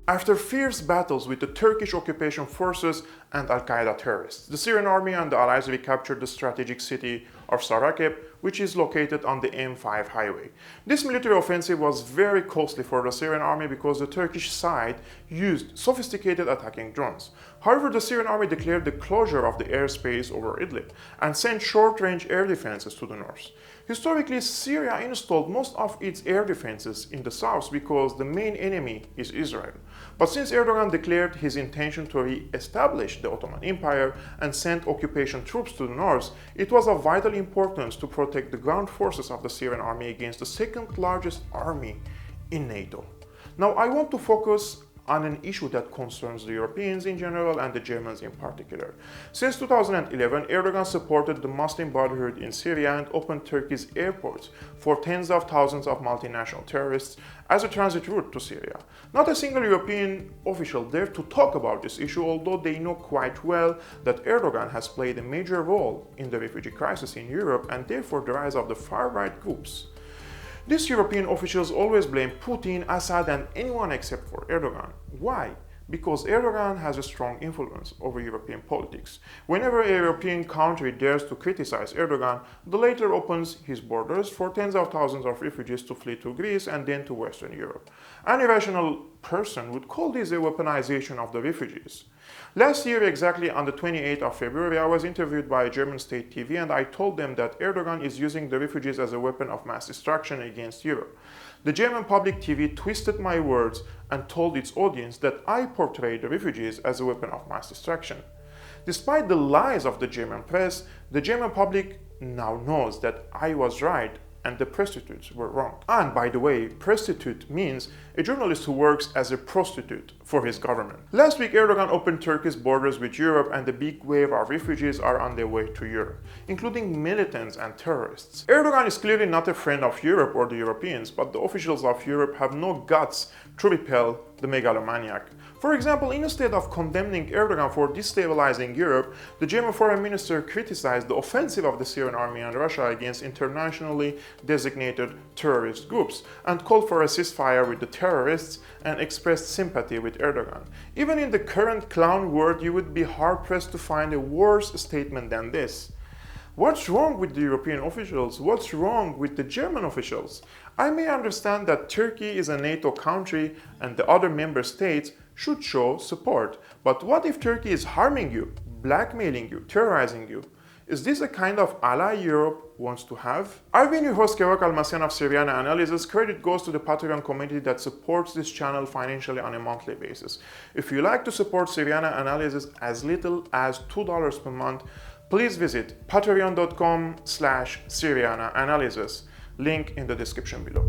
After fierce battles with the Turkish occupation forces and Al-Qaeda terrorists, the Syrian army and the allies recaptured the strategic city of Sarakeb, which is located on the M5 highway. This military offensive was very costly for the Syrian army because the Turkish side used sophisticated attacking drones. However, the Syrian army declared the closure of the airspace over Idlib and sent short-range air defenses to the north. Historically, Syria installed most of its air defenses in the south because the main enemy is Israel. But since Erdogan declared his intention to re-establish the Ottoman Empire and sent occupation troops to the north, it was of vital importance to protect the ground forces of the Syrian army against the second largest army in NATO. Now, I want to focus on an issue that concerns the Europeans in general and the Germans in particular. Since 2011, Erdogan supported the Muslim Brotherhood in Syria and opened Turkey's airports for tens of thousands of multinational terrorists as a transit route to Syria. Not a single European official dared to talk about this issue, although they know quite well that Erdogan has played a major role in the refugee crisis in Europe and therefore the rise of the far-right groups. These European officials always blame Putin, Assad, and anyone except for Erdogan. Why? Because Erdogan has a strong influence over European politics. Whenever a European country dares to criticize Erdogan, the latter opens his borders for tens of thousands of refugees to flee to Greece and then to Western Europe. Any rational person would call this a weaponization of the refugees. Last year, exactly on the 28th of February, I was interviewed by a German state TV and I told them that Erdogan is using the refugees as a weapon of mass destruction against Europe. The German public TV twisted my words and told its audience that I portray the refugees as a weapon of mass destruction. Despite the lies of the German press, the German public now knows that I was right and the prostitutes were wrong. And by the way, prostitute means a journalist who works as a prostitute for his government. Last week, Erdogan opened Turkey's borders with Europe and a big wave of refugees are on their way to Europe, including militants and terrorists. Erdogan is clearly not a friend of Europe or the Europeans, but the officials of Europe have no guts to repel the megalomaniac. For example, instead of condemning Erdogan for destabilizing Europe, the German foreign minister criticized the offensive of the Syrian army and Russia against internationally designated terrorist groups and called for a ceasefire with the terrorists and expressed sympathy with Erdogan. Even in the current clown world, you would be hard-pressed to find a worse statement than this. What's wrong with the European officials? What's wrong with the German officials? I may understand that Turkey is a NATO country and the other member states should show support. But what if Turkey is harming you, blackmailing you, terrorizing you? Is this a kind of ally Europe wants to have? I've been your host, Kevork Almasyan of Syriana Analysis. Credit goes to the Patreon community that supports this channel financially on a monthly basis. If you like to support Syriana Analysis as little as $2 per month, please visit patreon.com/Syriana Analysis. Link in the description below.